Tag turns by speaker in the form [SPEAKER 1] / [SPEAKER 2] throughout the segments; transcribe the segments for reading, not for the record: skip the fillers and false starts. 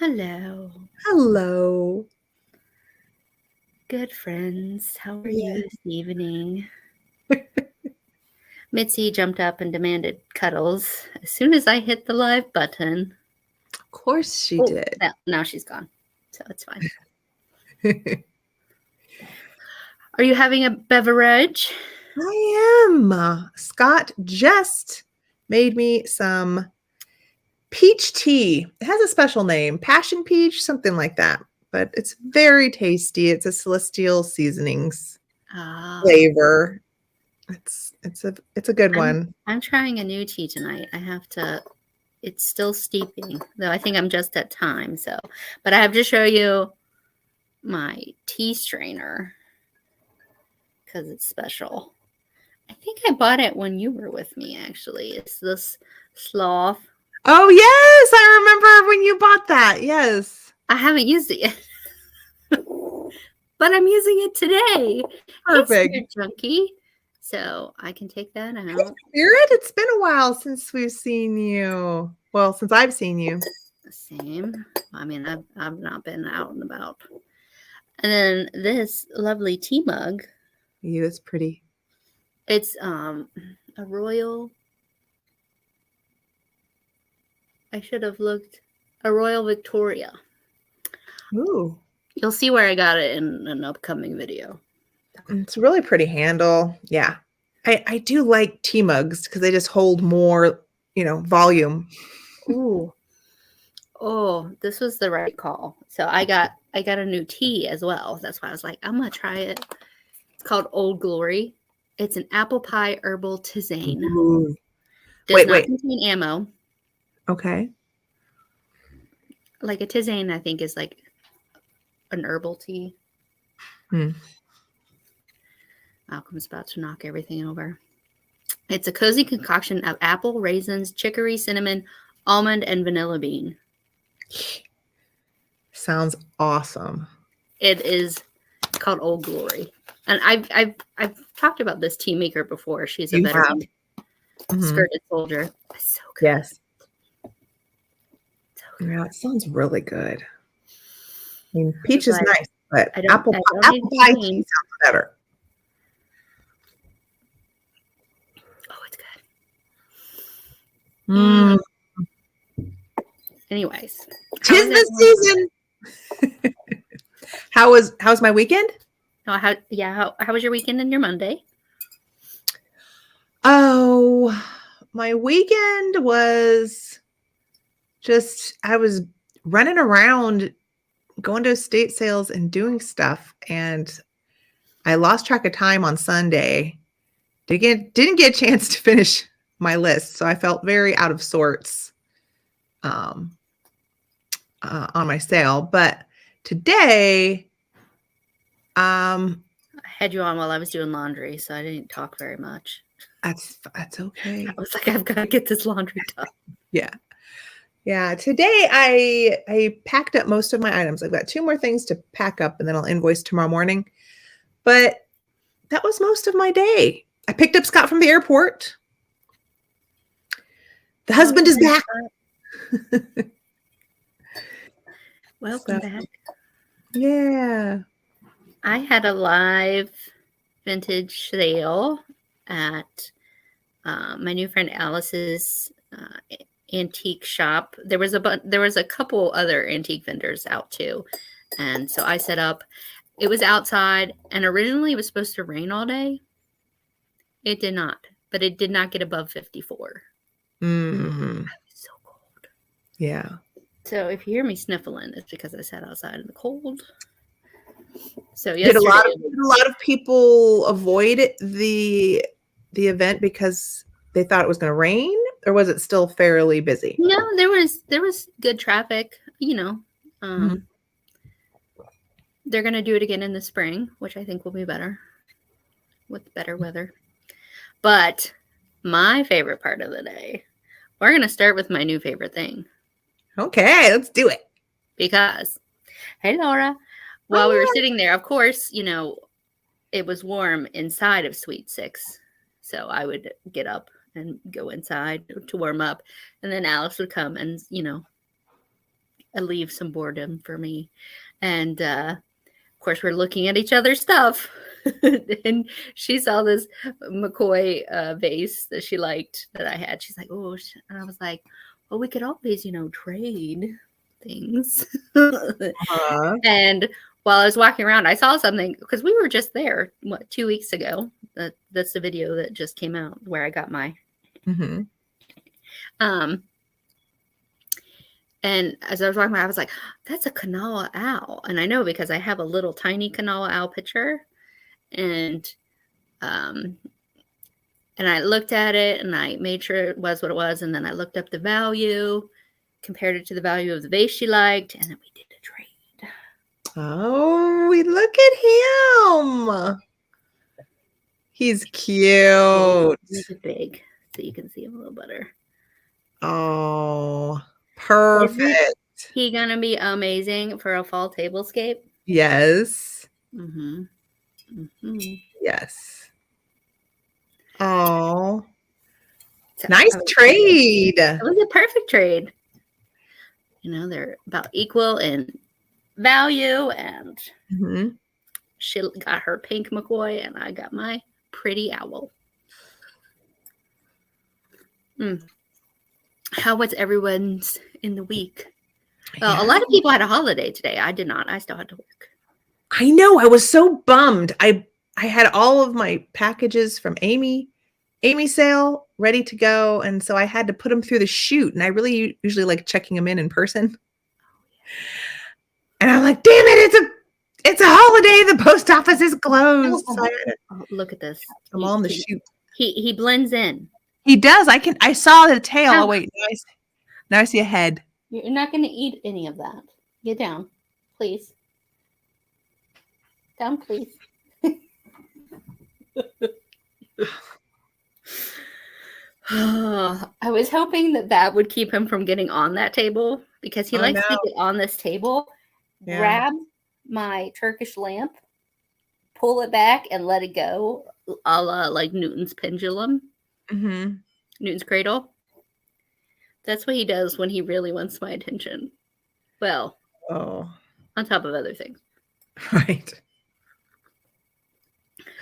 [SPEAKER 1] Hello,
[SPEAKER 2] Hello.
[SPEAKER 1] good friends. How are
[SPEAKER 2] Yeah.
[SPEAKER 1] you this evening? Mitzi jumped up and demanded cuddles as soon as I hit the live button.
[SPEAKER 2] Of course she
[SPEAKER 1] Oh,
[SPEAKER 2] did.
[SPEAKER 1] now she's gone, so it's fine. Are you having a beverage?
[SPEAKER 2] I am. Scott just made me some peach tea. It has a special name, passion peach, something like that. But it's very tasty. It's a celestial seasonings
[SPEAKER 1] Ah,
[SPEAKER 2] flavor. It's a good one.
[SPEAKER 1] I'm trying a new tea tonight. I have to. It's still steeping, though. I think I'm just at time. So, but I have to show you my tea strainer because it's special. I think I bought it when you were with me, actually. It's this sloth.
[SPEAKER 2] Oh yes, I remember when you bought that. Yes.
[SPEAKER 1] I haven't used it yet, but I'm using it today. Hey,
[SPEAKER 2] Perfect.
[SPEAKER 1] Spirit Junkie. So I can take that
[SPEAKER 2] Hey,
[SPEAKER 1] out.
[SPEAKER 2] Spirit, it's been a while since we've seen you. Well, since I've seen you.
[SPEAKER 1] The same. I mean, I've not been out and about. And then this lovely tea mug.
[SPEAKER 2] You, it's pretty.
[SPEAKER 1] It's a royal. I should have looked. A Royal Victoria.
[SPEAKER 2] Ooh.
[SPEAKER 1] You'll see where I got it in an upcoming video.
[SPEAKER 2] It's a really pretty handle. Yeah. I do like tea mugs because they just hold more, volume.
[SPEAKER 1] Ooh. Oh, this was the right call. So I got a new tea as well. That's why I was like, I'm gonna try it. It's called Old Glory. It's an apple pie herbal tisane.
[SPEAKER 2] Ooh.
[SPEAKER 1] Does
[SPEAKER 2] Wait,
[SPEAKER 1] not
[SPEAKER 2] wait.
[SPEAKER 1] contain ammo.
[SPEAKER 2] Okay.
[SPEAKER 1] Like a tisane, I think is like an herbal tea.
[SPEAKER 2] Hmm.
[SPEAKER 1] Malcolm's about to knock everything over. It's a cozy concoction of apple, raisins, chicory, cinnamon, almond, and vanilla bean.
[SPEAKER 2] Sounds awesome.
[SPEAKER 1] It is called Old Glory. And I've talked about this tea maker before. She's a
[SPEAKER 2] You have.
[SPEAKER 1] veteran
[SPEAKER 2] Mhm.
[SPEAKER 1] skirted soldier. It's so good.
[SPEAKER 2] Yes.
[SPEAKER 1] So good.
[SPEAKER 2] Yeah, it sounds really good. I mean, peach is
[SPEAKER 1] Like,
[SPEAKER 2] nice, but
[SPEAKER 1] I don't need
[SPEAKER 2] pie tea
[SPEAKER 1] caffeine.
[SPEAKER 2] sounds better.
[SPEAKER 1] Oh, it's good.
[SPEAKER 2] Mm.
[SPEAKER 1] Anyways,
[SPEAKER 2] Tis the season. How's my weekend?
[SPEAKER 1] How was your weekend and your Monday?
[SPEAKER 2] Oh, my weekend was I was running around going to estate sales and doing stuff, and I lost track of time on Sunday. Didn't get a chance to finish my list, so I felt very out of sorts on my sale. But today,
[SPEAKER 1] I had you on while I was doing laundry, so I didn't talk very much.
[SPEAKER 2] that's okay.
[SPEAKER 1] I was like, I've got to get this laundry done.
[SPEAKER 2] Yeah. Today I packed up most of my items. I've got 2 more things to pack up, and then I'll invoice tomorrow morning. But that was most of my day. I picked up Scott from the airport. The husband is back.
[SPEAKER 1] Welcome back.
[SPEAKER 2] Yeah.
[SPEAKER 1] I had a live vintage sale at my new friend Alice's antique shop. There was a couple other antique vendors out too, and so I set up. It was outside, and originally it was supposed to rain all day. It did not, but it did not get above 54.
[SPEAKER 2] Mm.
[SPEAKER 1] It was so cold.
[SPEAKER 2] Yeah.
[SPEAKER 1] So if you hear me sniffling, it's because I sat outside in the cold. So
[SPEAKER 2] Did a
[SPEAKER 1] yesterday,
[SPEAKER 2] lot of people avoid the event because they thought it was going to rain, or was it still fairly busy?
[SPEAKER 1] no, there was good traffic. They're going to do it again in the spring, which I think will be better with better weather. But my favorite part of the day, we're going to start with my new favorite thing.
[SPEAKER 2] Okay, let's do it.
[SPEAKER 1] Because, hey, Laura, while we were sitting there, of course, it was warm inside of Suite 6. So I would get up and go inside to warm up. And then Alice would come and, leave some boredom for me. And of course, we're looking at each other's stuff. And she saw this McCoy vase that she liked that I had. She's like, oh, and I was like, well, we could always, trade things.
[SPEAKER 2] Uh-huh.
[SPEAKER 1] And while I was walking around, I saw something because we were just there, 2 weeks ago. That's the video that just came out where I got my.
[SPEAKER 2] Mm-hmm.
[SPEAKER 1] And as I was walking by, I was like, that's a Kanawha owl. And I know because I have a little tiny Kanawha owl picture. And I looked at it and I made sure it was what it was. And then I looked up the value, compared it to the value of the vase she liked, and then we did a trade.
[SPEAKER 2] Oh, look at him. He's cute.
[SPEAKER 1] He's big, so you can see him a little better.
[SPEAKER 2] Oh, perfect.
[SPEAKER 1] Isn't he gonna be amazing for a fall tablescape?
[SPEAKER 2] Yes.
[SPEAKER 1] Mm-hmm. Mm-hmm.
[SPEAKER 2] Yes. Oh, so nice trade.
[SPEAKER 1] It was a perfect trade. They're about equal in value, and she got her pink McCoy, and I got my pretty owl. How was everyone's in the week? Well, a lot of people had a holiday today. I did not. I still had to work.
[SPEAKER 2] I know. I was so bummed. I had all of my packages from Amy sale ready to go, and so I had to put them through the chute. And I really usually like checking them in person. And I'm like, damn it! It's a holiday. The post office is closed.
[SPEAKER 1] Oh, look at this.
[SPEAKER 2] I'm on the chute.
[SPEAKER 1] He blends in.
[SPEAKER 2] He does. I saw the tail. Oh, wait. Now I see a head.
[SPEAKER 1] You're not going to eat any of that. Get down, please. Down, please. I was hoping that would keep him from getting on that table because he likes to get on this table, grab my Turkish lamp, pull it back, and let it go, a la like Newton's pendulum, Newton's cradle. That's what he does when he really wants my attention. Well, on top of other things.
[SPEAKER 2] Right.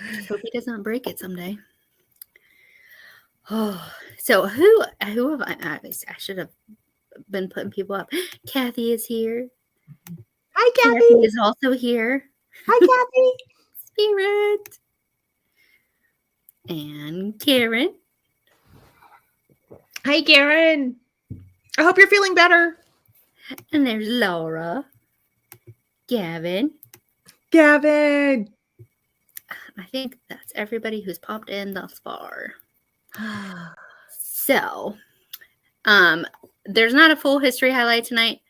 [SPEAKER 1] I hope he doesn't break it someday. Oh, so who have I should have been putting people up. Kathy is here.
[SPEAKER 2] Hi, Kathy.
[SPEAKER 1] Kathy is also here.
[SPEAKER 2] Hi, Kathy.
[SPEAKER 1] Spirit. And Karen.
[SPEAKER 2] Hi, Karen. I hope you're feeling better.
[SPEAKER 1] And there's Laura. Gavin.
[SPEAKER 2] I
[SPEAKER 1] think that's everybody who's popped in thus far. So, there's not a full history highlight tonight,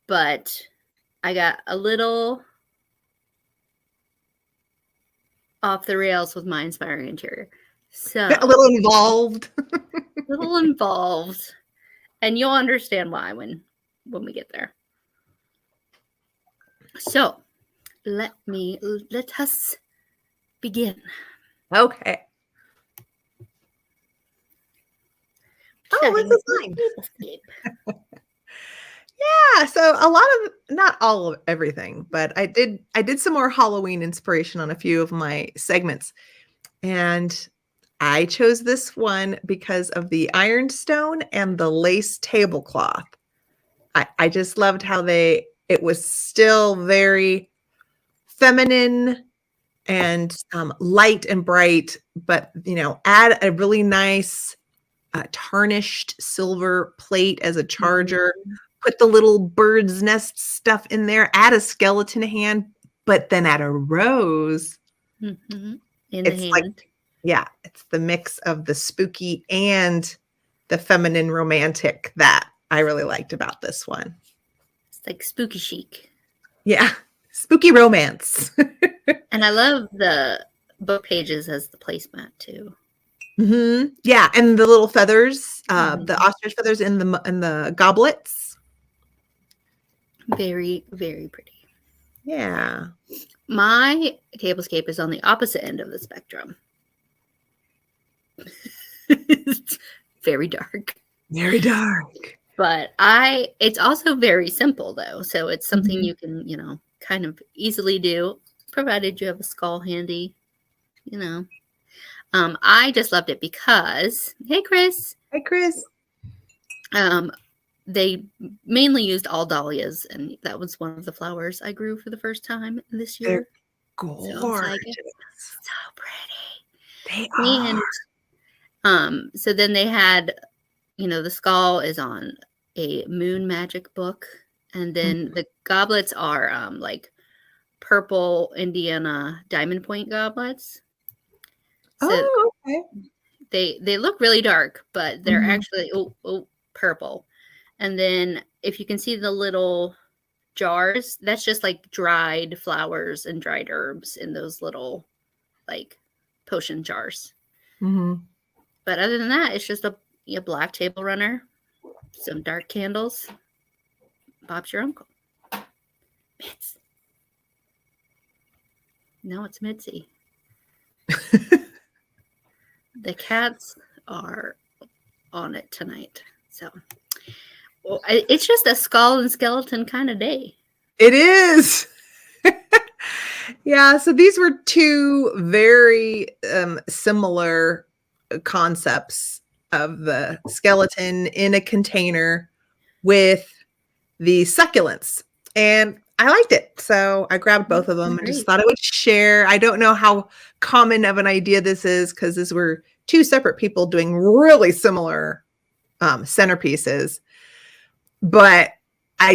[SPEAKER 1] but I got a little off the rails with my inspiring interior. So
[SPEAKER 2] a little involved.
[SPEAKER 1] And you'll understand why when we get there. So, let us begin.
[SPEAKER 2] Okay. Oh, what's the sign? Yeah, so a lot of, not all of everything, but I did some more Halloween inspiration on a few of my segments. And I chose this one because of the ironstone and the lace tablecloth. I just loved how it was still very feminine and light and bright, but add a really nice tarnished silver plate as a charger. Put the little bird's nest stuff in there. Add a skeleton hand, but then add a rose
[SPEAKER 1] in the hand.
[SPEAKER 2] Like, it's the mix of the spooky and the feminine romantic that I really liked about this one.
[SPEAKER 1] It's like spooky chic.
[SPEAKER 2] Yeah, spooky romance.
[SPEAKER 1] And I love the book pages as the placemat too.
[SPEAKER 2] Yeah, and the little feathers, the ostrich feathers in the goblets.
[SPEAKER 1] Very, very pretty.
[SPEAKER 2] Yeah.
[SPEAKER 1] My tablescape is on the opposite end of the spectrum. Very dark.
[SPEAKER 2] Very dark.
[SPEAKER 1] But it's also very simple though. So it's something you can, kind of easily do, provided you have a skull handy, you know. I just loved it because, hey, Chris.
[SPEAKER 2] Hi, Chris.
[SPEAKER 1] They mainly used all dahlias, and that was one of the flowers I grew for the first time this year.
[SPEAKER 2] They're gorgeous.
[SPEAKER 1] So it's like, so pretty.
[SPEAKER 2] They are.
[SPEAKER 1] And so then they had, the skull is on a moon magic book, and then the goblets are like purple Indiana diamond point goblets. So
[SPEAKER 2] okay.
[SPEAKER 1] They look really dark, but they're actually purple. And then if you can see the little jars, that's just like dried flowers and dried herbs in those little like potion jars. But other than that, it's just a black table runner, some dark candles. Bob's your uncle. Mitz. No, it's Mitzi. The cats are on it tonight. So it's just a skull and skeleton kind of day.
[SPEAKER 2] It is. Yeah, so these were two very similar concepts of the skeleton in a container with the succulents. And I liked it. So I grabbed both of them and just thought I would share. I don't know how common of an idea this is because these were two separate people doing really similar centerpieces. But I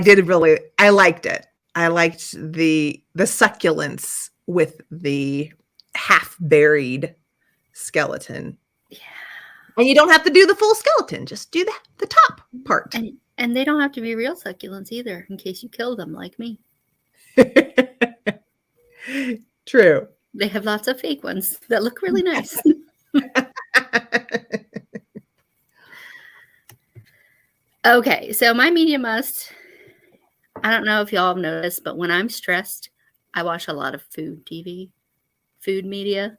[SPEAKER 2] liked it. I liked the succulents with the half buried skeleton. Yeah. And you don't have to do the full skeleton. Just do the top part.
[SPEAKER 1] And they don't have to be real succulents either, in case you kill them like me.
[SPEAKER 2] True.
[SPEAKER 1] They have lots of fake ones that look really nice. Okay, so my media must, I don't know if y'all have noticed, but when I'm stressed, I watch a lot of food TV, food media.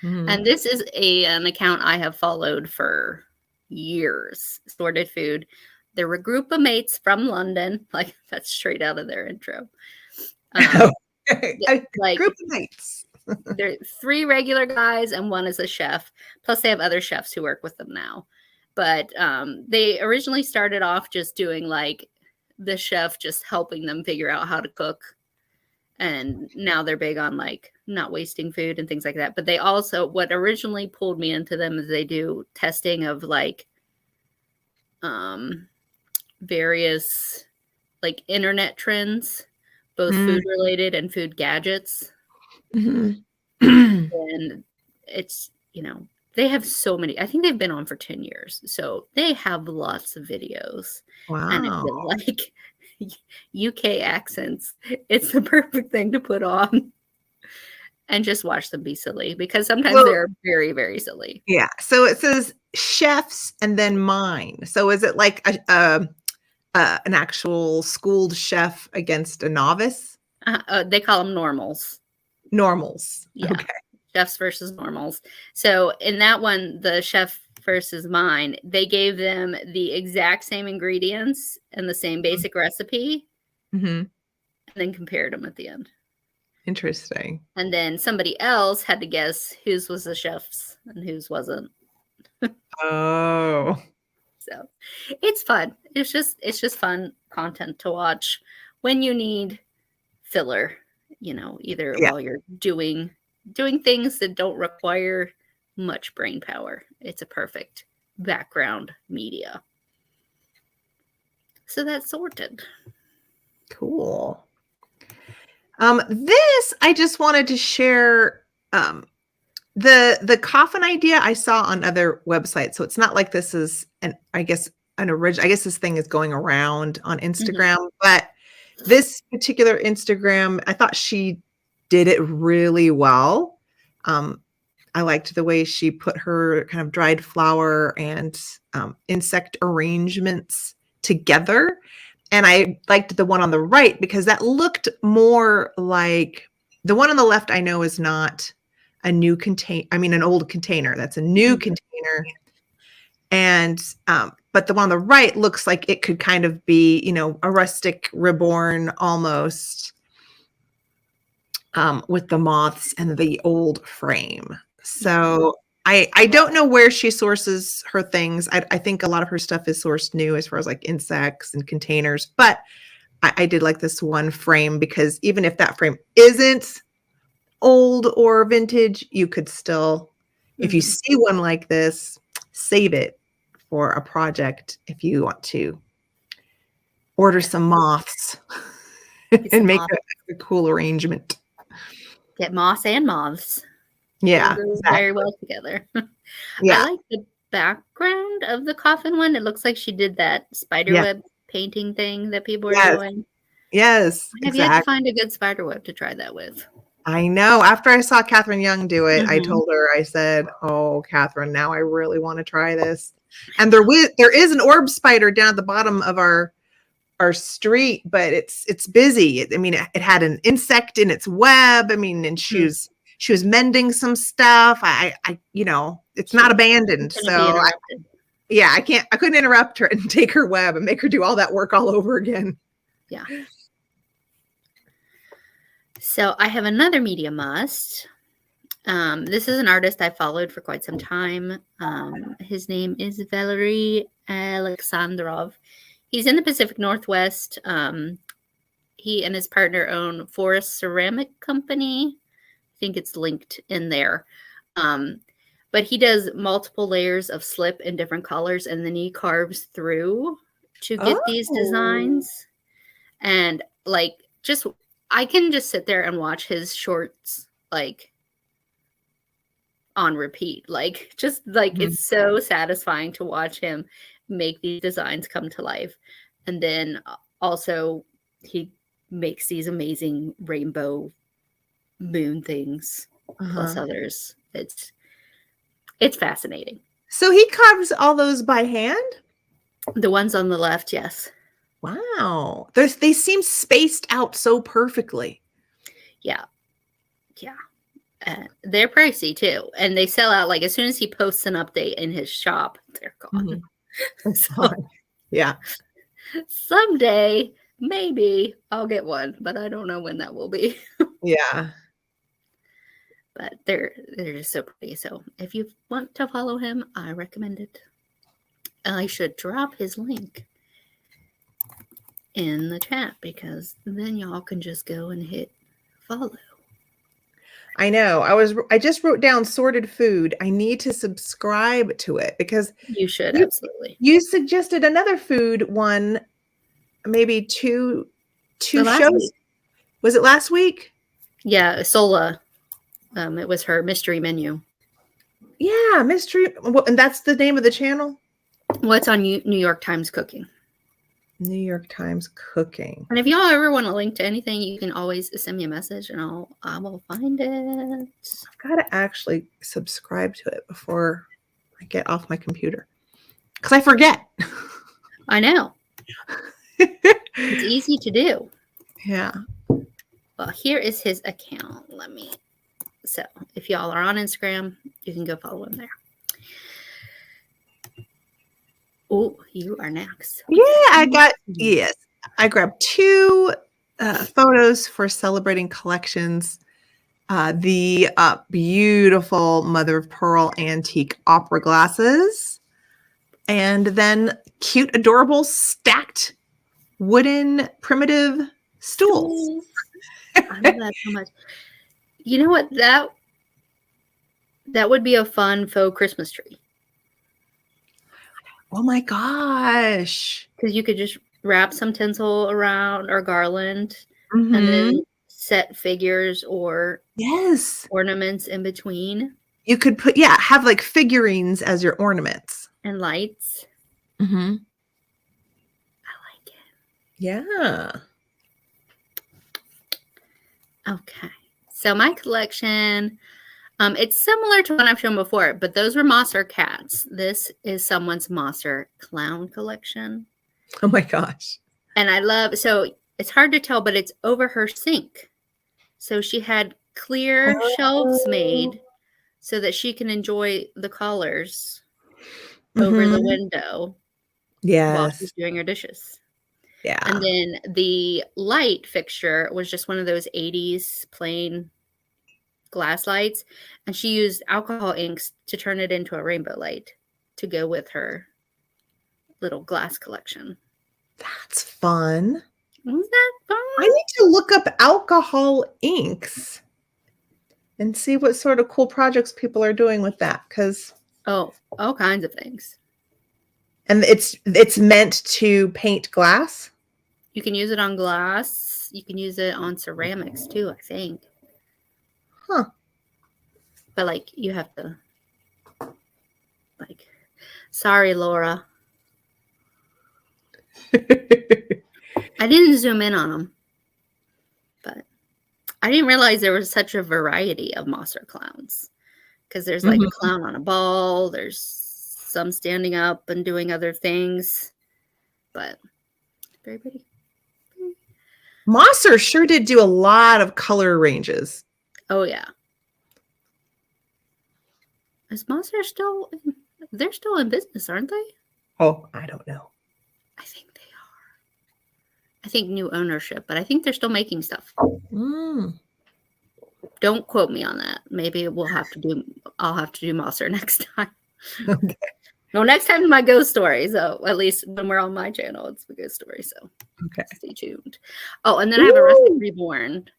[SPEAKER 1] And this is an account I have followed for years, Sorted Food. They're a group of mates from London. Like, that's straight out of their intro.
[SPEAKER 2] Like group of mates.
[SPEAKER 1] They're 3 regular guys and 1 is a chef. Plus, they have other chefs who work with them now. But they originally started off just doing like the chef just helping them figure out how to cook. And now they're big on like not wasting food and things like that. But they also, what originally pulled me into them is they do testing of like various like internet trends, both food related and food gadgets. And it's, they have so many. I think they've been on for 10 years. So they have lots of videos.
[SPEAKER 2] Wow.
[SPEAKER 1] And if you like UK accents, it's the perfect thing to put on and just watch them be silly, because sometimes they're very, very silly.
[SPEAKER 2] Yeah. So it says chefs and then mine. So is it like an actual schooled chef against a novice?
[SPEAKER 1] They call them normals.
[SPEAKER 2] Normals.
[SPEAKER 1] Yeah.
[SPEAKER 2] Okay.
[SPEAKER 1] Chefs versus normals. So in that one, the chef versus mine, they gave them the exact same ingredients and the same basic recipe, and then compared them at the end.
[SPEAKER 2] Interesting.
[SPEAKER 1] And then somebody else had to guess whose was the chef's and whose wasn't.
[SPEAKER 2] Oh.
[SPEAKER 1] So it's fun. It's just fun content to watch when you need filler, either while you're doing things that don't require much brain power. It's a perfect background media. So that's Sorted.
[SPEAKER 2] Cool. This, I just wanted to share the coffin idea I saw on other websites. So it's not like this is an original. I guess this thing is going around on Instagram, but this particular Instagram, I thought she did it really well. I liked the way she put her kind of dried flower and insect arrangements together. And I liked the one on the right because that looked more like the one on the left. I know is not a new an old container. That's a new container. And but the one on the right looks like it could kind of be, a rustic reborn almost, with the moths and the old frame. So I don't know where she sources her things. I think a lot of her stuff is sourced new as far as like insects and containers, but I did like this one frame because even if that frame isn't old or vintage, you could still, if you see one like this, save it for a project if you want to order some moths and make a cool arrangement.
[SPEAKER 1] Get moss and moths.
[SPEAKER 2] Yeah,
[SPEAKER 1] they go
[SPEAKER 2] exactly.
[SPEAKER 1] very well together.
[SPEAKER 2] Yeah.
[SPEAKER 1] I like the background of the coffin one. It looks like she did that spiderweb painting thing that people are doing.
[SPEAKER 2] Yes,
[SPEAKER 1] I have yet to find a good spiderweb to try that with.
[SPEAKER 2] I know. After I saw Catherine Young do it, I told her, I said, "Oh, Catherine, now I really want to try this." And there is an orb spider down at the bottom of our street, but it's busy. I mean, it had an insect in its web. I mean, and she was mending some stuff. It's not abandoned. So I couldn't interrupt her and take her web and make her do all that work all over again.
[SPEAKER 1] Yeah. So I have another media must. This is an artist I followed for quite some time. His name is Valery Alexandrov. He's in the Pacific Northwest. He and his partner own Forest Ceramic Company. I think it's linked in there. But he does multiple layers of slip in different colors, and then he carves through to get these designs. And I can just sit there and watch his shorts on repeat. It's so satisfying to watch him make these designs come to life. And then also he makes these amazing rainbow moon things plus others. It's fascinating.
[SPEAKER 2] So he carves all those by hand?
[SPEAKER 1] The ones on the left, yes.
[SPEAKER 2] Wow. They seem spaced out so perfectly.
[SPEAKER 1] Yeah. They're pricey too. And they sell out as soon as he posts an update in his shop, they're gone.
[SPEAKER 2] Yeah.
[SPEAKER 1] Someday, maybe I'll get one, but I don't know when that will be.
[SPEAKER 2] Yeah.
[SPEAKER 1] But they're just so pretty. So if you want to follow him, I recommend it. I should drop his link in the chat because then y'all can just go and hit follow.
[SPEAKER 2] I know. I just wrote down sorted food. I need to subscribe to it because
[SPEAKER 1] you should absolutely.
[SPEAKER 2] You suggested another food one, maybe two shows.
[SPEAKER 1] Week.
[SPEAKER 2] Was it last week?
[SPEAKER 1] Yeah, Sola. It was her mystery menu.
[SPEAKER 2] Yeah, mystery. And that's the name of the channel?
[SPEAKER 1] What's on New York Times Cooking?
[SPEAKER 2] New York Times Cooking.
[SPEAKER 1] And if y'all ever want a link to anything, you can always send me a message and I will find it.
[SPEAKER 2] I've got to actually subscribe to it before I get off my computer because I forget.
[SPEAKER 1] I know. It's easy to do.
[SPEAKER 2] Yeah.
[SPEAKER 1] Well, here is his account. So if y'all are on Instagram, you can go follow him there. Oh, you are next.
[SPEAKER 2] Yeah, I grabbed two photos for celebrating collections. The beautiful mother of pearl antique opera glasses, and then cute, adorable stacked wooden primitive stools.
[SPEAKER 1] I love that so much. You know what? That would be a fun faux Christmas tree.
[SPEAKER 2] Oh my gosh.
[SPEAKER 1] Because you could just wrap some tinsel around or garland and then set figures or ornaments in between.
[SPEAKER 2] You could have figurines as your ornaments.
[SPEAKER 1] And lights.
[SPEAKER 2] I
[SPEAKER 1] like it.
[SPEAKER 2] Yeah.
[SPEAKER 1] Okay. So my collection, it's similar to what I've shown before, but those were Mosser cats. This is someone's Mosser clown collection.
[SPEAKER 2] Oh my gosh.
[SPEAKER 1] And so it's hard to tell, but it's over her sink. So she had clear shelves made so that she can enjoy the colors over the window. while
[SPEAKER 2] Yes.
[SPEAKER 1] she's doing her dishes. And
[SPEAKER 2] Yeah.
[SPEAKER 1] then the light fixture was just one of those 80s plain glass lights, and she used alcohol inks to turn it into a rainbow light to go with her little glass collection.
[SPEAKER 2] That's fun.
[SPEAKER 1] Wasn't that fun?
[SPEAKER 2] I need to look up alcohol inks and see what sort of cool projects people are doing with that.
[SPEAKER 1] Oh, all kinds of things.
[SPEAKER 2] And it's meant to paint glass.
[SPEAKER 1] You can use it on glass. You can use it on ceramics too, I think.
[SPEAKER 2] Huh.
[SPEAKER 1] But like you have to like sorry, Laura. I didn't zoom in on them. But I didn't realize there was such a variety of monster clowns. Because there's like a clown on a ball, there's some standing up and doing other things. But very pretty.
[SPEAKER 2] Mosser sure did do a lot of color ranges.
[SPEAKER 1] Oh yeah. Is Monster still they're still in business, aren't they?
[SPEAKER 2] Oh, I don't know.
[SPEAKER 1] I think they are. I think new ownership, but I think they're still making stuff.
[SPEAKER 2] Mm.
[SPEAKER 1] Don't quote me on that. Maybe I'll have to do Monster next time.
[SPEAKER 2] Okay.
[SPEAKER 1] No, next time my ghost story. So at least when we're on my channel, it's a ghost story. So
[SPEAKER 2] Okay.
[SPEAKER 1] stay tuned. Oh, and then I have a Rustic Reborn.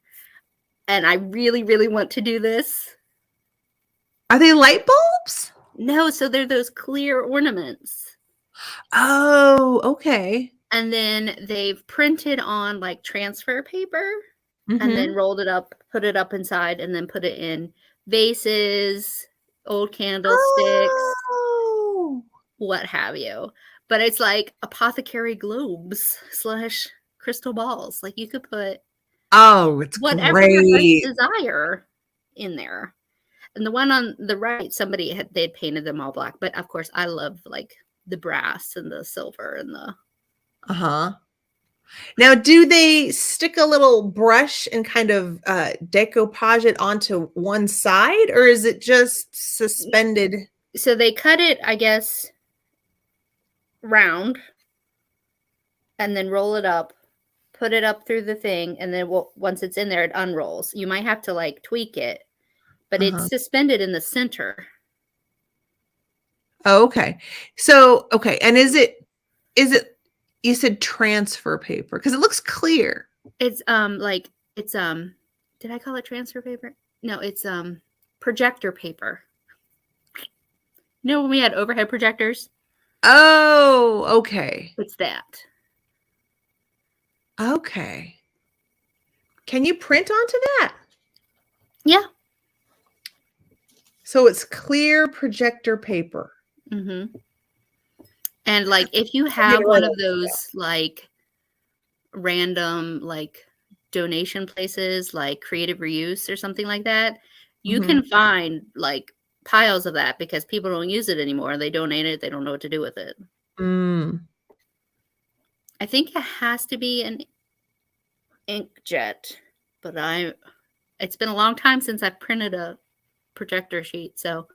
[SPEAKER 1] And I really, really want to do this.
[SPEAKER 2] Are they light bulbs?
[SPEAKER 1] No, so they're those clear ornaments.
[SPEAKER 2] Oh, okay.
[SPEAKER 1] And then they've printed on like transfer paper and then rolled it up, put it up inside, and then put it in vases, old candlesticks, what have you. But it's like apothecary globes / crystal balls. Like you could put
[SPEAKER 2] it's
[SPEAKER 1] whatever your heart's desire in there. And the one on the right, they'd painted them all black. But of course, I love like the brass and the silver and the.
[SPEAKER 2] Now, do they stick a little brush and kind of decoupage it onto one side, or is it just suspended?
[SPEAKER 1] So they cut it, I guess, round and then roll it up, put it up through the thing, and then once it's in there, it unrolls. You might have to like tweak it, but it's suspended in the center.
[SPEAKER 2] Oh, okay. So, okay. And is it, you said transfer paper? Because it looks clear.
[SPEAKER 1] It's did I call it transfer paper? No, it's projector paper. You know when we had overhead projectors?
[SPEAKER 2] Oh, okay.
[SPEAKER 1] It's that.
[SPEAKER 2] Okay. Can you print onto that?
[SPEAKER 1] Yeah.
[SPEAKER 2] So it's clear projector paper.
[SPEAKER 1] Mm-hmm. And like if you have one of those like random like donation places like Creative Reuse or something like that, you can find like piles of that because people don't use it anymore. They donate it. They don't know what to do with it. I think it has to be an inkjet, but it's been a long time since I've printed a projector sheet, so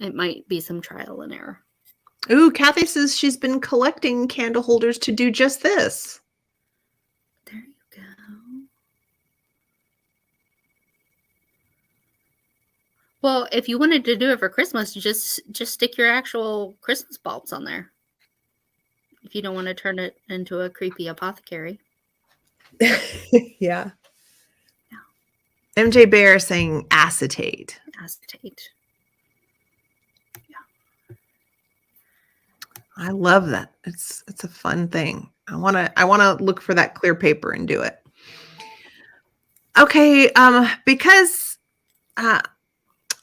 [SPEAKER 1] it might be some trial and error.
[SPEAKER 2] Ooh, Kathy says she's been collecting candle holders to do just this.
[SPEAKER 1] There you go. Well, if you wanted to do it for Christmas, just stick your actual Christmas bulbs on there. If you don't want to turn it into a creepy apothecary.
[SPEAKER 2] Yeah. MJ Bear saying acetate.
[SPEAKER 1] Acetate.
[SPEAKER 2] I love that. It's a fun thing. I want to look for that clear paper and do it. Okay, because I've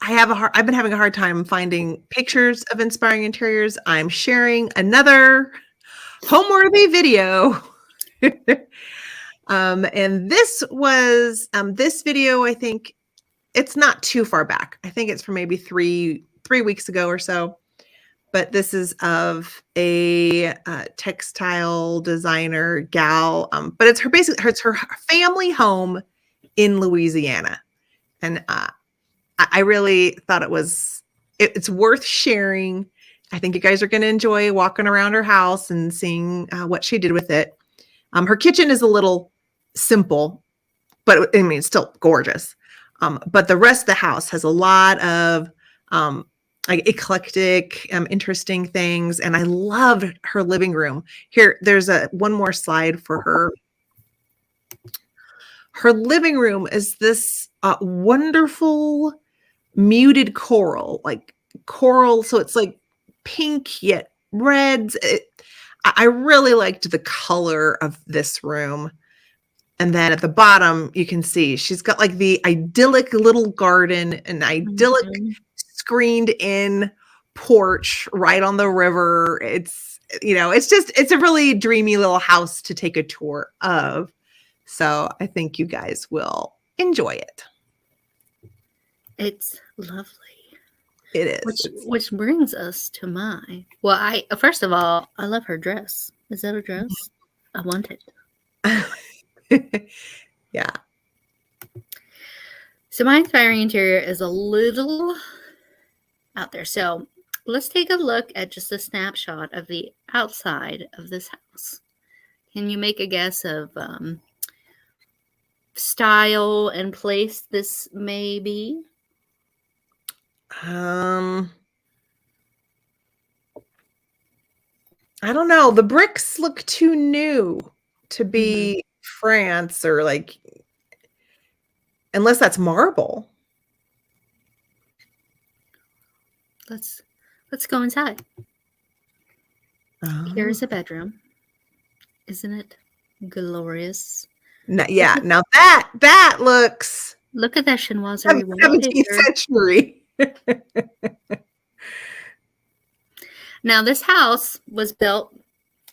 [SPEAKER 2] been having a hard time finding pictures of inspiring interiors. I'm sharing another home-worthy video. And this was this video, I think it's not too far back. I think it's from maybe three weeks ago or so. But this is of a textile designer gal. But it's her family home in Louisiana. And I really thought it's worth sharing. I think you guys are going to enjoy walking around her house and seeing what she did with it. Her kitchen is a little simple, but I mean, it's still gorgeous. But the rest of the house has a lot of like eclectic, interesting things. And I love her living room. Here, there's one more slide for her. Her living room is this wonderful muted coral, like coral. So it's like pink yet reds. I really liked the color of this room. And then at the bottom, you can see she's got like the idyllic little garden, an idyllic screened in porch right on the river. It's, it's a really dreamy little house to take a tour of. So I think you guys will enjoy it.
[SPEAKER 1] It's lovely.
[SPEAKER 2] It is.
[SPEAKER 1] Which brings us to first of all, I love her dress. Is that a dress? I want
[SPEAKER 2] it. Yeah.
[SPEAKER 1] So my inspiring interior is a little out there. So let's take a look at just a snapshot of the outside of this house. Can you make a guess of style and place this may be?
[SPEAKER 2] I don't know. The bricks look too new to be France, or like, unless that's marble.
[SPEAKER 1] Let's go inside.
[SPEAKER 2] Oh.
[SPEAKER 1] Here's a bedroom. Isn't it glorious?
[SPEAKER 2] No, yeah. Now that looks.
[SPEAKER 1] Look at that chinoiserie
[SPEAKER 2] 17th century.
[SPEAKER 1] Now, this house was built,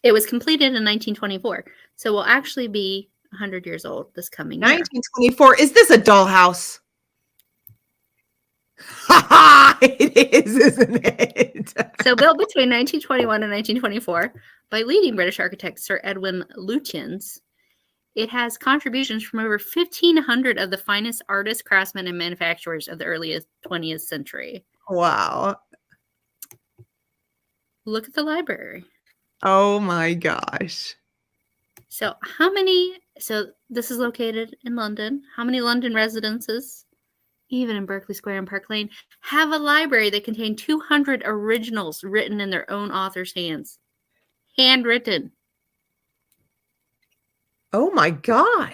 [SPEAKER 1] it was completed in 1924. So we'll actually be 100 years old this coming year.
[SPEAKER 2] 1924. Is this a dollhouse? It is, isn't it?
[SPEAKER 1] So built between 1921 and 1924 by leading British architect Sir Edwin Lutyens. It has contributions from over 1,500 of the finest artists, craftsmen, and manufacturers of the earliest 20th century.
[SPEAKER 2] Wow.
[SPEAKER 1] Look at the library.
[SPEAKER 2] Oh my gosh.
[SPEAKER 1] So this is located in London. How many London residences, even in Berkeley Square and Park Lane, have a library that contained 200 originals written in their own author's hands? Handwritten.
[SPEAKER 2] Oh my God.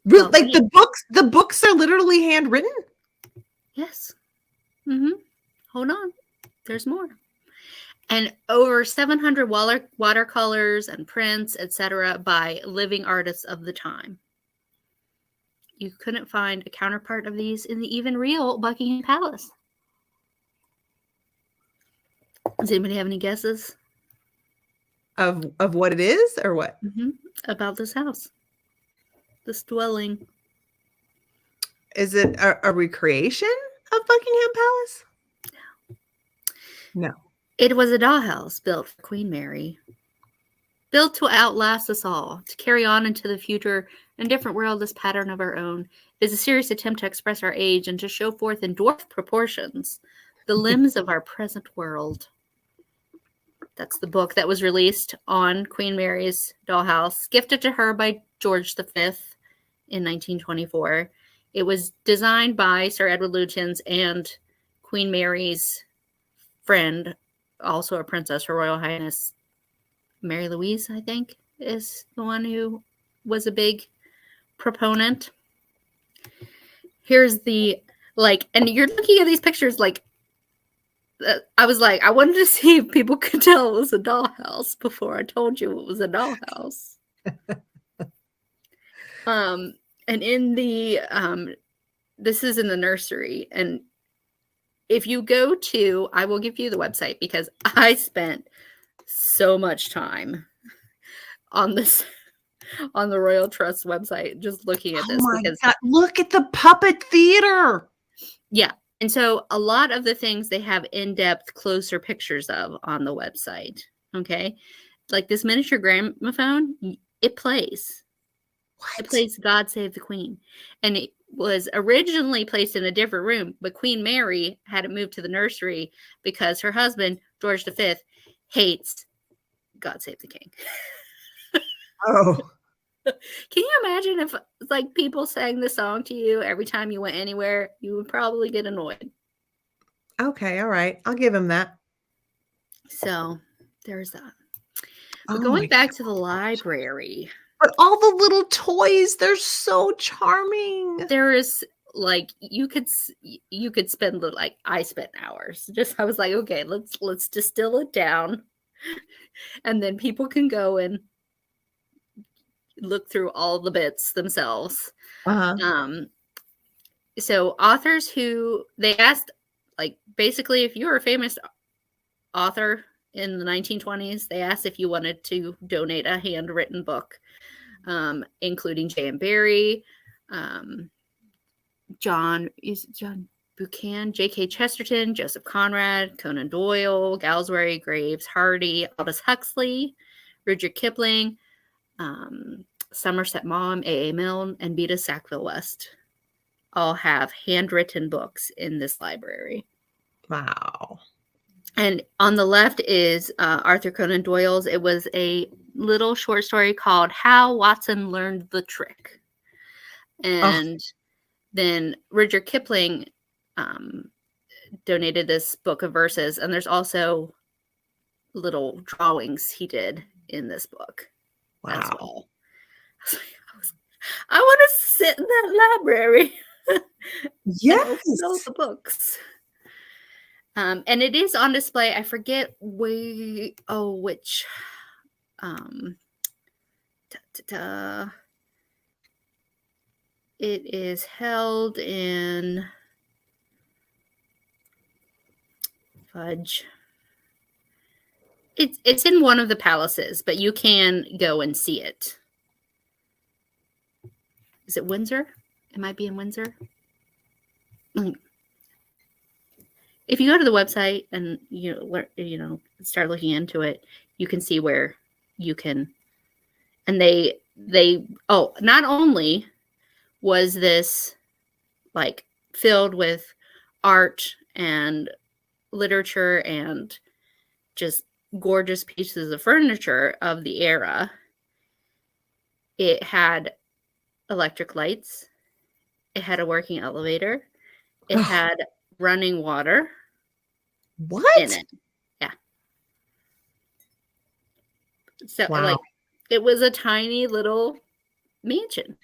[SPEAKER 2] Really? Like the books are literally handwritten?
[SPEAKER 1] Yes. Hold on. There's more. And over 700 watercolors and prints, etc., by living artists of the time. You couldn't find a counterpart of these in the even real Buckingham Palace. Does anybody have any guesses?
[SPEAKER 2] Of what it is, or what?
[SPEAKER 1] About this house. This dwelling.
[SPEAKER 2] Is it a recreation of Buckingham Palace? No.
[SPEAKER 1] It was a dollhouse built for Queen Mary. Built to outlast us all, to carry on into the future and different world this pattern of our own. It is a serious attempt to express our age and to show forth in dwarf proportions the limbs of our present world. That's the book that was released on Queen Mary's dollhouse, gifted to her by George V in 1924. It was designed by Sir Edward Lutyens and Queen Mary's friend, also a princess, Her Royal Highness Mary Louise, I think, is the one who was a big proponent. Here's the, and you're looking at these pictures, I was like, I wanted to see if people could tell it was a dollhouse before I told you it was a dollhouse. And in the, this is in the nursery. And if you go to, I will give you the website because I spent so much time on this, on the Royal Trust website, just looking at this.
[SPEAKER 2] Oh my God, look at the puppet theater.
[SPEAKER 1] Yeah. And so a lot of the things they have in-depth, closer pictures of on the website. Okay. Like this miniature gramophone, it plays. What? It plays God Save the Queen. And was originally placed in a different room, but Queen Mary had it moved to the nursery because her husband, George V, hates God Save the King.
[SPEAKER 2] Oh.
[SPEAKER 1] Can you imagine if like people sang the song to you every time you went anywhere? You would probably get annoyed.
[SPEAKER 2] Okay, all right. I'll give him that.
[SPEAKER 1] So there's that. But
[SPEAKER 2] Oh
[SPEAKER 1] going
[SPEAKER 2] my
[SPEAKER 1] back to the
[SPEAKER 2] gosh.
[SPEAKER 1] library,
[SPEAKER 2] But all the little toys, they're so charming.
[SPEAKER 1] there is like you could spend like I spent hours. Just I was like, okay, let's distill it down, and then people can go and look through all the bits themselves.
[SPEAKER 2] Uh-huh.
[SPEAKER 1] So authors who they asked, like basically, if you were a famous author in the 1920s, they asked if you wanted to donate a handwritten book, including J.M. Barrie, John Buchan, J.K. Chesterton, Joseph Conrad, Conan Doyle, Galsworthy, Graves, Hardy, Aldous Huxley, Rudyard Kipling, Somerset Maugham, A.A. Milne, and Beta Sackville West all have handwritten books in this library.
[SPEAKER 2] Wow.
[SPEAKER 1] And on the left is Arthur Conan Doyle's. It was a little short story called How Watson Learned the Trick. And then Rudyard Kipling donated this book of verses. And there's also little drawings he did in this book as well. I want to sit in that library.
[SPEAKER 2] Yes.
[SPEAKER 1] And open all the books. And it is on display. I forget which. It is held in Fudge. It's in one of the palaces, but you can go and see it. Is it Windsor? It might be in Windsor. If you go to the website and start looking into it, you can see where you can. And they not only was this like filled with art and literature and just gorgeous pieces of furniture of the era, it had electric lights, it had a working elevator, it had running water.
[SPEAKER 2] What?
[SPEAKER 1] In it. Yeah. So
[SPEAKER 2] wow.
[SPEAKER 1] it was a tiny little mansion.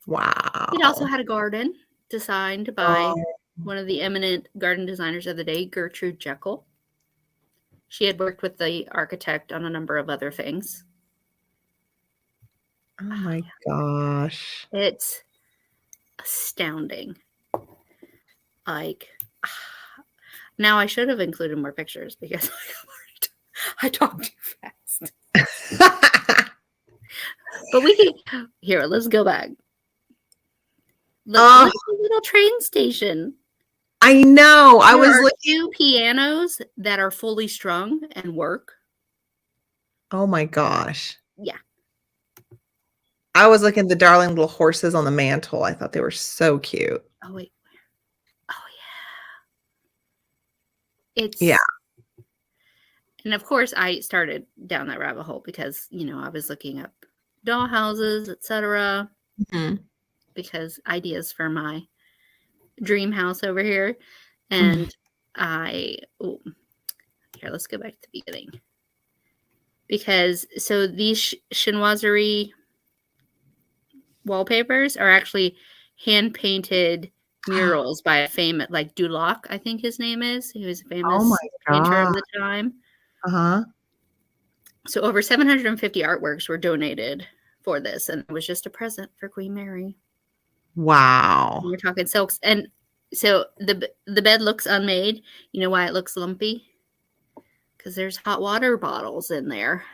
[SPEAKER 2] Wow.
[SPEAKER 1] It also had a garden designed by one of the eminent garden designers of the day, Gertrude Jekyll. She had worked with the architect on a number of other things.
[SPEAKER 2] Oh my gosh.
[SPEAKER 1] It's astounding. Like, now I should have included more pictures because I talk too fast. But we can, here, let's go back. Look at the little train station.
[SPEAKER 2] I know. I was
[SPEAKER 1] looking. 2 pianos that are fully strung and work.
[SPEAKER 2] Oh my gosh.
[SPEAKER 1] Yeah.
[SPEAKER 2] I was looking at the darling little horses on the mantle. I thought they were so cute.
[SPEAKER 1] Oh, wait. Oh, yeah. It's.
[SPEAKER 2] Yeah.
[SPEAKER 1] And of course, I started down that rabbit hole because, I was looking up doll houses, etc.
[SPEAKER 2] Mm-hmm.
[SPEAKER 1] Because ideas for my dream house over here. And here, let's go back to the beginning. Because, so these chinoiserie wallpapers are actually hand-painted murals by a famous, like Dulac, I think his name is. He was a famous painter of the time.
[SPEAKER 2] Uh-huh.
[SPEAKER 1] So over 750 artworks were donated for this, and it was just a present for Queen Mary.
[SPEAKER 2] Wow.
[SPEAKER 1] We're talking silks. And so the bed looks unmade. You know why it looks lumpy? Because there's hot water bottles in there.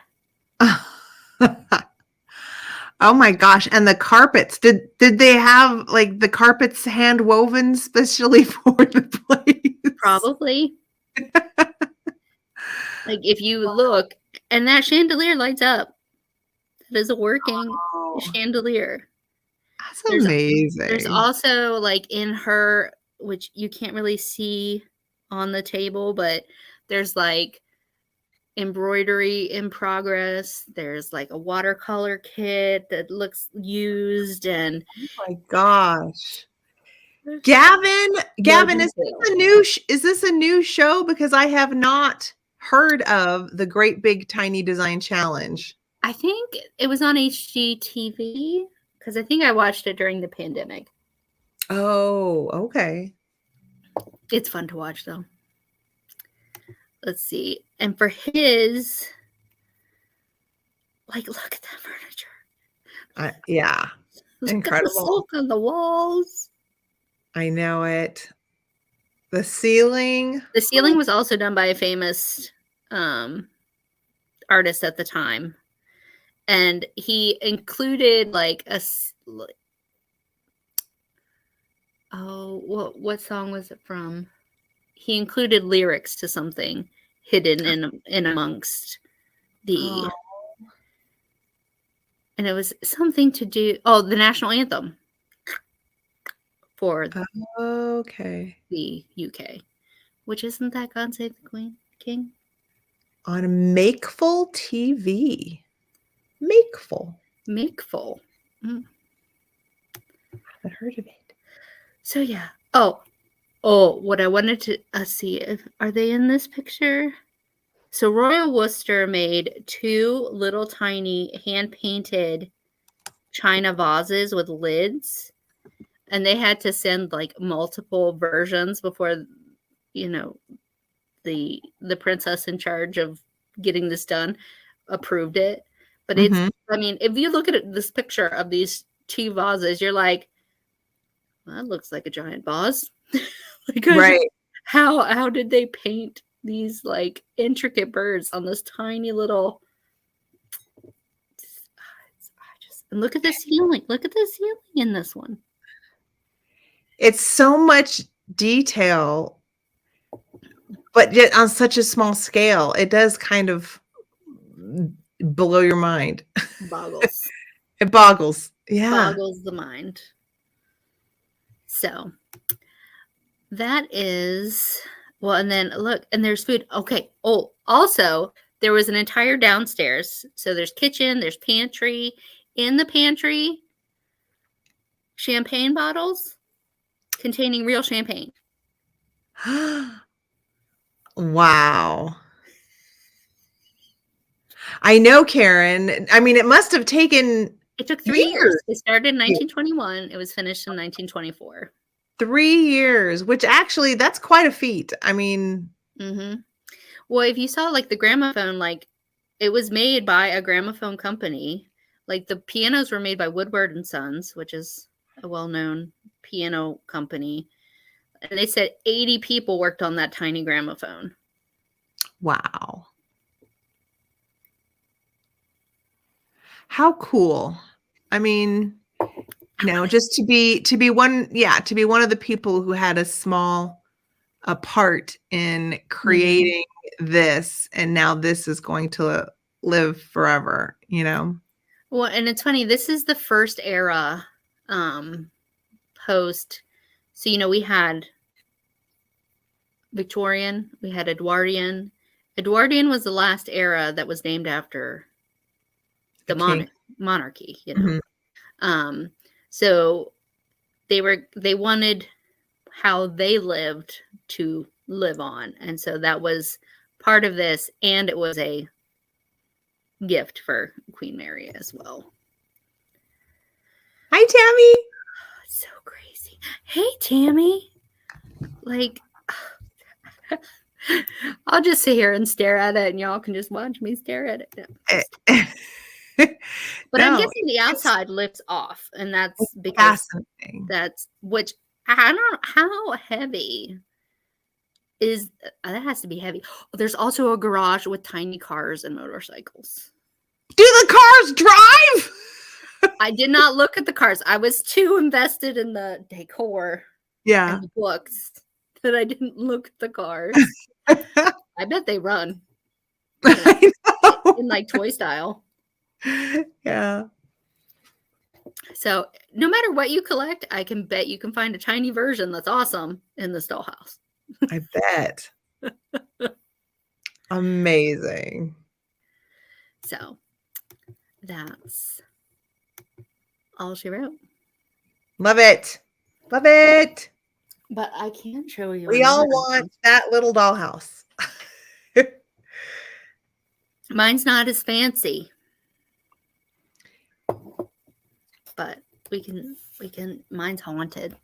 [SPEAKER 2] Oh my gosh. And the carpets. Did they have like the carpets hand woven specially for the place?
[SPEAKER 1] Probably. Like if you look, and that chandelier lights up. That is a working chandelier.
[SPEAKER 2] That's
[SPEAKER 1] There's
[SPEAKER 2] amazing.
[SPEAKER 1] also like in her, which you can't really see on the table, but there's like embroidery in progress. There's like a watercolor kit that looks used, and
[SPEAKER 2] Oh my gosh. Gavin, Gavin,
[SPEAKER 1] Logan
[SPEAKER 2] is this a is this a new show? Because I have not heard of the Great Big Tiny Design Challenge.
[SPEAKER 1] I think it was on HGTV because I think I watched it during the pandemic.
[SPEAKER 2] Oh, okay.
[SPEAKER 1] It's fun to watch though. Let's see. And for his, like, look at that furniture.
[SPEAKER 2] Yeah,
[SPEAKER 1] Look at the
[SPEAKER 2] incredible.
[SPEAKER 1] silk on the walls.
[SPEAKER 2] I know it. The ceiling.
[SPEAKER 1] The ceiling was also done by a famous artist at the time. And he included like what song was it from? He included lyrics to something hidden in amongst the, and it was something to do, the national anthem for
[SPEAKER 2] Okay.
[SPEAKER 1] the UK, which isn't that God Save the Queen King?
[SPEAKER 2] On Makeful TV. Makeful.
[SPEAKER 1] Makeful.
[SPEAKER 2] I haven't heard of it.
[SPEAKER 1] So yeah. What I wanted to see, are they in this picture? So Royal Worcester made 2 little tiny hand-painted china vases with lids, and they had to send like multiple versions before, the princess in charge of getting this done approved it. But it's, I mean, if you look at this picture of these 2 vases, you're like, well, that looks like a giant vase.
[SPEAKER 2] Right.
[SPEAKER 1] How did they paint these like intricate birds on this tiny little, and look at the ceiling. Look at the ceiling in this one.
[SPEAKER 2] It's so much detail, but yet on such a small scale, it does kind of blow your mind.
[SPEAKER 1] Boggles.
[SPEAKER 2] It boggles. Yeah.
[SPEAKER 1] Boggles the mind. So that is, well, and then look, and there's food. Okay. Oh, also, there was an entire downstairs. So there's kitchen, there's pantry. In the pantry, champagne bottles containing real champagne.
[SPEAKER 2] Wow. I know, Karen. I mean, it must have taken
[SPEAKER 1] It took 3 years. It started in 1921. It was finished in 1924.
[SPEAKER 2] 3 years, which actually, that's quite a feat. I mean,
[SPEAKER 1] well, if you saw like the gramophone, like it was made by a gramophone company. Like the pianos were made by Woodward and Sons, which is a well-known piano company. And they said 80 people worked on that tiny gramophone.
[SPEAKER 2] Wow. How cool. I mean, just to be one of the people who had a part in creating this, and now this is going to live forever,
[SPEAKER 1] Well, and it's funny, this is the first era post. So, we had Victorian, we had Edwardian. Edwardian was the last era that was named after the monarchy, So they wanted how they lived to live on. And so that was part of this. And it was a gift for Queen Mary as well.
[SPEAKER 2] Hi, Tammy.
[SPEAKER 1] Oh, it's so crazy. Hey, Tammy. Like, I'll just sit here and stare at it, and y'all can just watch me stare at it. But I'm guessing the outside lifts off, and that's because that's, which I don't know how heavy is. That has to be heavy. There's also a garage with tiny cars and motorcycles.
[SPEAKER 2] Do the cars drive?
[SPEAKER 1] I did not look at the cars. I was too invested in the decor and the books that I didn't look at the cars. I bet they run. In like toy style.
[SPEAKER 2] Yeah.
[SPEAKER 1] So no matter what you collect, I can bet you can find a tiny version that's awesome in this dollhouse.
[SPEAKER 2] I bet. Amazing.
[SPEAKER 1] So that's all she wrote.
[SPEAKER 2] Love it. Love it.
[SPEAKER 1] But I can show you
[SPEAKER 2] We all
[SPEAKER 1] another
[SPEAKER 2] want
[SPEAKER 1] one.
[SPEAKER 2] that little dollhouse.
[SPEAKER 1] Mine's not as fancy, but we can. Mine's haunted.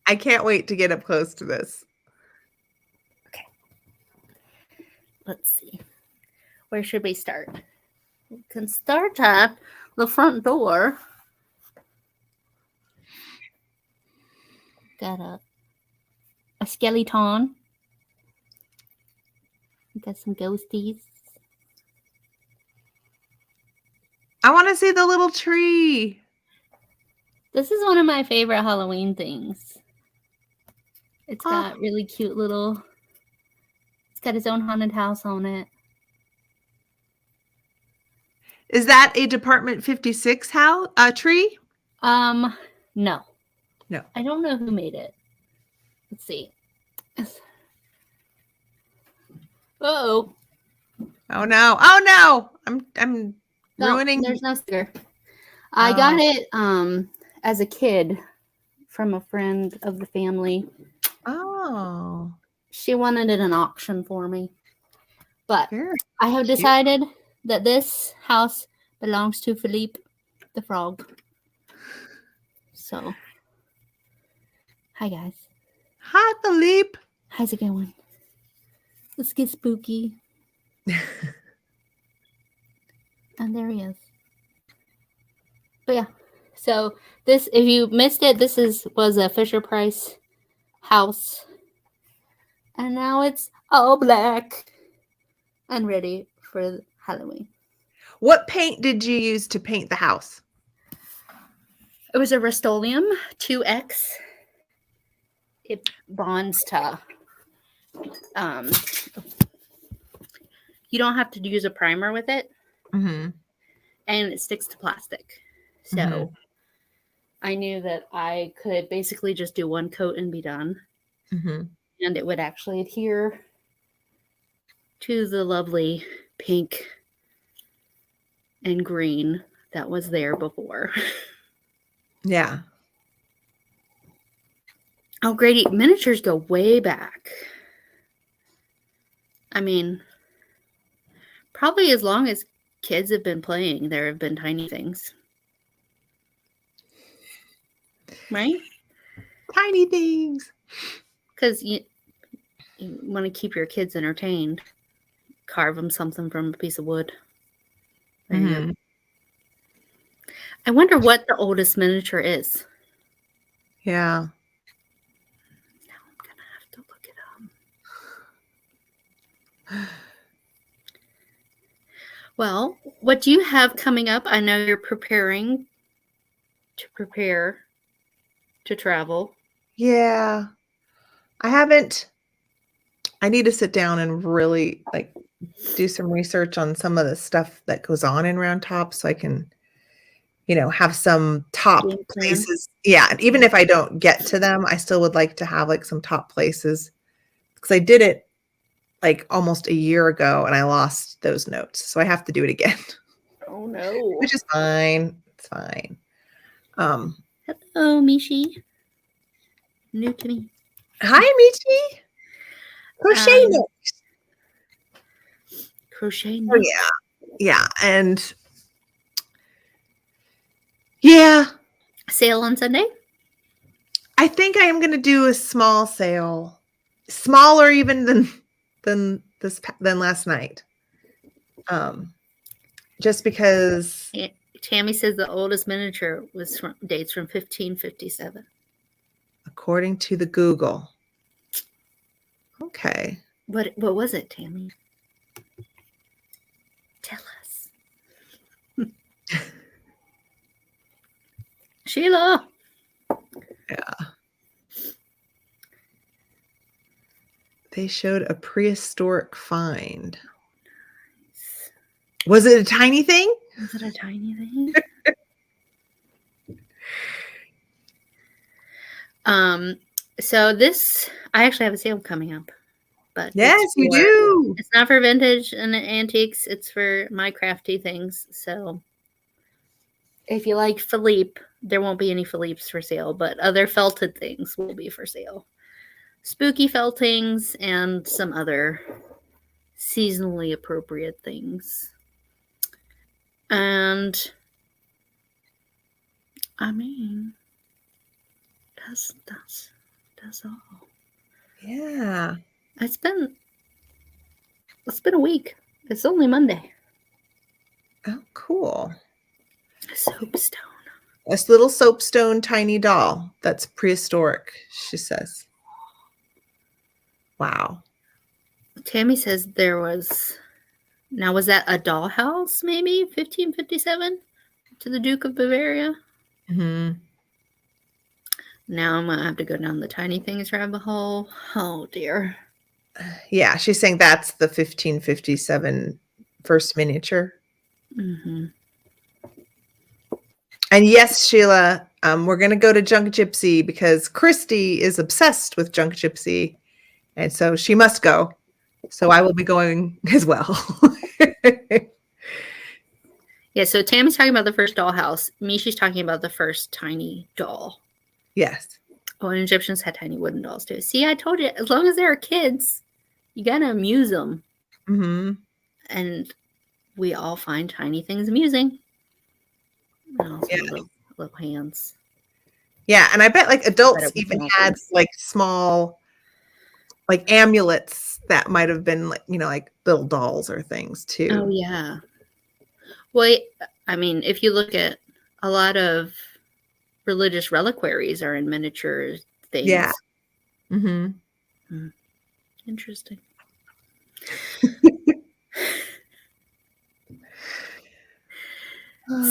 [SPEAKER 2] I can't wait to get up close to this.
[SPEAKER 1] Okay. Let's see. Where should we start? We can start at the front door. Got a skeleton. Got some ghosties.
[SPEAKER 2] I want to see the little tree.
[SPEAKER 1] This is one of my favorite Halloween things. It's got really cute little. It's got its own haunted house on it.
[SPEAKER 2] Is that a Department 56 house tree?
[SPEAKER 1] No.
[SPEAKER 2] No.
[SPEAKER 1] I don't know who made it. Let's see. Oh.
[SPEAKER 2] Oh no. Oh no. I'm ruining.
[SPEAKER 1] There's no sticker. I got it as a kid from a friend of the family.
[SPEAKER 2] Oh.
[SPEAKER 1] She wanted it an auction for me. But
[SPEAKER 2] Very
[SPEAKER 1] I have
[SPEAKER 2] cute.
[SPEAKER 1] decided that this house belongs to Philippe the frog. So, hi guys.
[SPEAKER 2] Hi, Philippe.
[SPEAKER 1] How's it going? Let's get spooky. And there he is. But yeah, so this, if you missed it, this was a Fisher Price house. And now it's all black and ready for Halloween.
[SPEAKER 2] What paint did you use to paint the house?
[SPEAKER 1] It was a Rust-Oleum 2X. It bonds to, you don't have to use a primer with it.
[SPEAKER 2] Mm-hmm.
[SPEAKER 1] And it sticks to plastic. So I knew that I could basically just do one coat and be done.
[SPEAKER 2] Mm-hmm.
[SPEAKER 1] And it would actually adhere to the lovely pink and green that was there before.
[SPEAKER 2] Yeah.
[SPEAKER 1] Oh, Grady, miniatures go way back. I mean, probably as long as kids have been playing, there have been tiny things. Right?
[SPEAKER 2] Tiny things.
[SPEAKER 1] Because you want to keep your kids entertained. Carve them something from a piece of wood. There you go. I wonder what the oldest miniature is.
[SPEAKER 2] Yeah.
[SPEAKER 1] Now I'm going to have to look it up. Well, what do you have coming up? I know you're preparing to prepare to travel.
[SPEAKER 2] Yeah. I need to sit down and really do some research on some of the stuff that goes on in Round Top so I can, have some top places. Yeah. And even if I don't get to them, I still would like to have some top places because I did it almost a year ago and I lost those notes. So I have to do it again.
[SPEAKER 1] Oh no.
[SPEAKER 2] Which is fine. It's fine.
[SPEAKER 1] Hello, Mishi. New to me.
[SPEAKER 2] Hi, Michi. Crochet notes.
[SPEAKER 1] Crochet notes.
[SPEAKER 2] Oh, yeah. And yeah.
[SPEAKER 1] Sale on Sunday?
[SPEAKER 2] I think I am going to do a small sale. Smaller even than last night. Just because
[SPEAKER 1] Tammy says the oldest miniature dates from 1557.
[SPEAKER 2] According to the Google. Okay.
[SPEAKER 1] What was it, Tammy? Tell us. Sheila.
[SPEAKER 2] Yeah. They showed a prehistoric find. Was it a tiny thing?
[SPEAKER 1] Was it a tiny thing? Um, so this, I actually have a sale coming up, but
[SPEAKER 2] Yes, you do.
[SPEAKER 1] it's not for vintage and antiques. It's for my crafty things. So if you like Philippe, there won't be any Philippe's for sale, but other felted things will be for sale. Spooky feltings and some other seasonally appropriate things. And I mean, that's all.
[SPEAKER 2] Yeah.
[SPEAKER 1] It's been a week. It's only Monday.
[SPEAKER 2] Oh, cool.
[SPEAKER 1] Soapstone.
[SPEAKER 2] This little soapstone tiny doll that's prehistoric, she says. Wow.
[SPEAKER 1] Tammy says there was. Now, was that a dollhouse, maybe 1557 to the Duke of Bavaria?
[SPEAKER 2] Mm-hmm.
[SPEAKER 1] Now I'm going to have to go down the tiny things rabbit hole. Oh, dear.
[SPEAKER 2] Yeah, she's saying that's the 1557 first miniature.
[SPEAKER 1] Mm-hmm.
[SPEAKER 2] And yes, Sheila, we're going to go to Junk Gypsy because Christy is obsessed with Junk Gypsy. And so she must go. So I will be going as well.
[SPEAKER 1] Yeah, so Tammy's talking about the first dollhouse. Mishi's talking about the first tiny doll.
[SPEAKER 2] Yes.
[SPEAKER 1] Oh, and Egyptians had tiny wooden dolls too. See, I told you, as long as there are kids, you got to amuse them.
[SPEAKER 2] Mm-hmm.
[SPEAKER 1] And we all find tiny things amusing. And also little hands.
[SPEAKER 2] Yeah, and I bet like adults even had
[SPEAKER 1] things.
[SPEAKER 2] like small like amulets that might have been like, like little dolls or things too.
[SPEAKER 1] Oh, yeah. Well, I mean, if you look at a lot of religious reliquaries are in miniature things.
[SPEAKER 2] Yeah. Mm-hmm.
[SPEAKER 1] Interesting.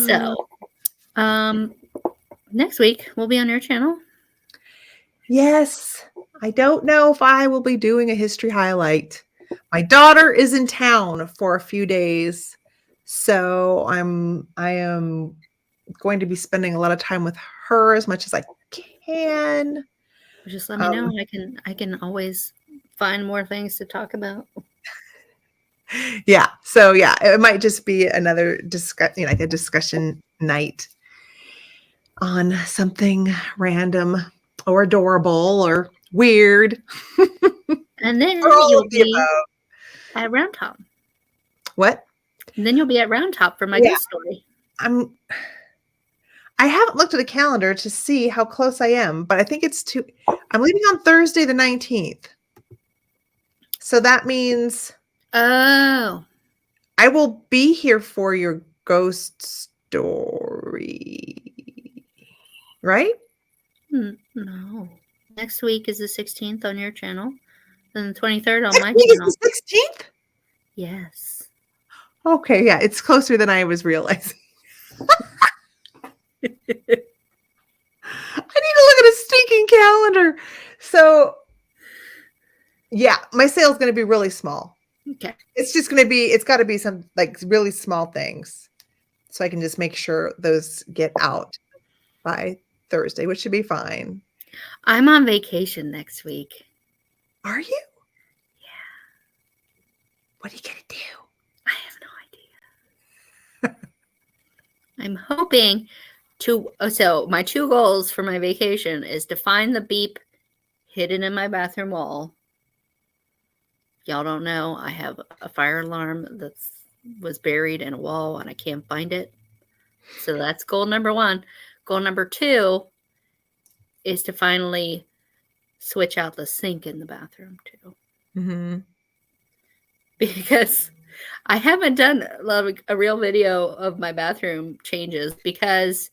[SPEAKER 1] So, next week we'll be on your channel.
[SPEAKER 2] Yes. I don't know if I will be doing a history highlight. My daughter is in town for a few days, so I am going to be spending a lot of time with her as much as I can.
[SPEAKER 1] Just let me know. I can always find more things to talk about.
[SPEAKER 2] Yeah. So yeah, it might just be another like a discussion night on something random or adorable or weird.
[SPEAKER 1] And then
[SPEAKER 2] All
[SPEAKER 1] you'll
[SPEAKER 2] of the
[SPEAKER 1] be
[SPEAKER 2] above.
[SPEAKER 1] at Round Top.
[SPEAKER 2] What?
[SPEAKER 1] And then you'll be at Round Top for my ghost story.
[SPEAKER 2] I haven't looked at the calendar to see how close I am, but I think I'm leaving on Thursday the 19th. So that means
[SPEAKER 1] Oh.
[SPEAKER 2] I will be here for your ghost story. Right?
[SPEAKER 1] No. Next week is the 16th on your channel. Then the 23rd on my
[SPEAKER 2] channel.
[SPEAKER 1] Is
[SPEAKER 2] the 16th?
[SPEAKER 1] Yes.
[SPEAKER 2] Okay, yeah, it's closer than I was realizing. I need to look at a stinking calendar. So, yeah, my sale is going to be really small.
[SPEAKER 1] Okay.
[SPEAKER 2] It's got to be some like really small things. So I can just make sure those get out by Thursday, which should be fine.
[SPEAKER 1] I'm on vacation next week.
[SPEAKER 2] Are you?
[SPEAKER 1] Yeah.
[SPEAKER 2] What are you going to do?
[SPEAKER 1] I have no idea. I'm hoping so my 2 goals for my vacation is to find the beep hidden in my bathroom wall. Y'all don't know, I have a fire alarm that was buried in a wall and I can't find it. So that's goal number 1. Goal number 2 is to finally switch out the sink in the bathroom too.
[SPEAKER 2] Mm-hmm.
[SPEAKER 1] Because I haven't done a real video of my bathroom changes because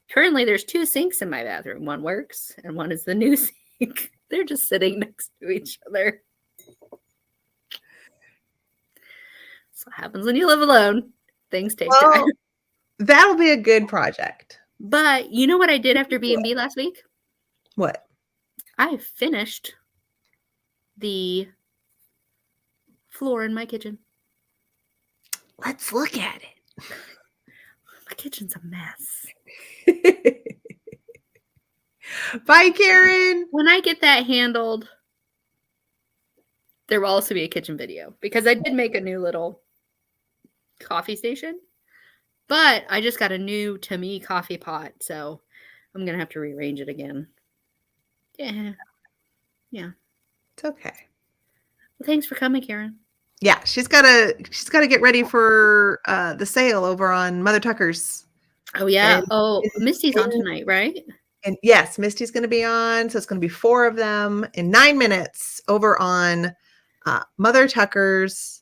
[SPEAKER 1] currently there's 2 sinks in my bathroom. One works and one is the new sink. They're just sitting next to each other. That's what happens when you live alone. Things take time.
[SPEAKER 2] That'll be a good project.
[SPEAKER 1] But you know what I did after B&B last week?
[SPEAKER 2] What?
[SPEAKER 1] I finished the floor in my kitchen.
[SPEAKER 2] Let's look at it.
[SPEAKER 1] My kitchen's a mess.
[SPEAKER 2] Bye, Karen.
[SPEAKER 1] When I get that handled, there will also be a kitchen video because I did make a new little coffee station, but I just got a new, to me, coffee pot, so I'm going to have to rearrange it again. Yeah. Yeah.
[SPEAKER 2] It's okay.
[SPEAKER 1] Well, thanks for coming, Karen.
[SPEAKER 2] Yeah, she's gotta get ready for the sale over on Mother Tucker's.
[SPEAKER 1] Oh, yeah.
[SPEAKER 2] And,
[SPEAKER 1] Oh, Misty's on
[SPEAKER 2] and,
[SPEAKER 1] tonight, right?
[SPEAKER 2] and yes, Misty's going to be on. So it's going to be 4 of them in 9 minutes over on Mother Tucker's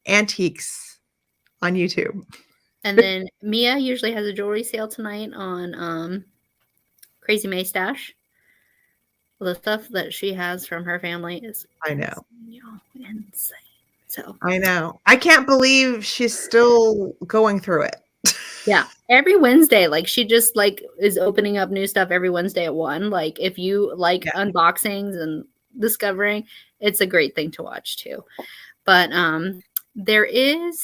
[SPEAKER 2] Antiques on YouTube.
[SPEAKER 1] And then Mia usually has a jewelry sale tonight on Crazy May Stash. The stuff that she has from her family is
[SPEAKER 2] I know.
[SPEAKER 1] insane. So
[SPEAKER 2] I know. I can't believe she's still going through it.
[SPEAKER 1] yeah, every Wednesday, like she just like is opening up new stuff every Wednesday at 1. Like if you like unboxings and discovering, it's a great thing to watch too. But there is,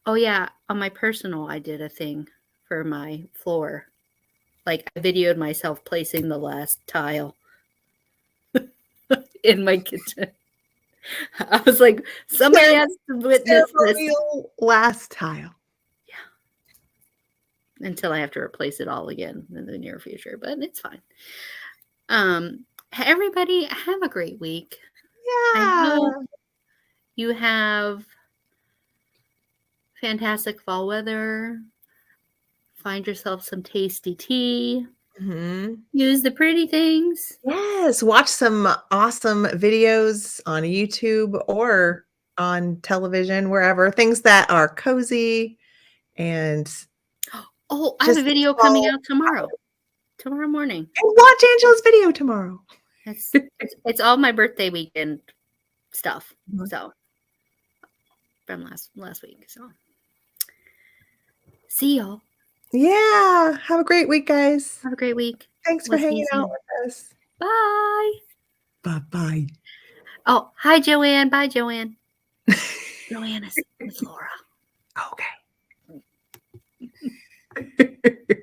[SPEAKER 1] oh yeah, on my personal, I did a thing for my floor. Like I videoed myself placing the last tile in my kitchen. I was like, somebody has to witness this.
[SPEAKER 2] Last tile.
[SPEAKER 1] Yeah. Until I have to replace it all again in the near future, but it's fine. Everybody have a great week.
[SPEAKER 2] Yeah.
[SPEAKER 1] I hope you have fantastic fall weather. Find yourself some tasty tea.
[SPEAKER 2] Mm-hmm.
[SPEAKER 1] Use the pretty things.
[SPEAKER 2] Yes, watch some awesome videos on YouTube or on television, wherever. Things that are cozy and
[SPEAKER 1] oh, I have a video coming out tomorrow morning.
[SPEAKER 2] And watch Angela's video tomorrow.
[SPEAKER 1] It's all my birthday weekend stuff.
[SPEAKER 2] Mm-hmm.
[SPEAKER 1] So from last week. So see y'all.
[SPEAKER 2] Yeah. Have a great week, guys.
[SPEAKER 1] Have a great week.
[SPEAKER 2] Thanks for hanging out with us.
[SPEAKER 1] Bye.
[SPEAKER 2] Bye-bye.
[SPEAKER 1] Oh, hi, Joanne. Bye, Joanne. Joanne is with Laura.
[SPEAKER 2] Okay.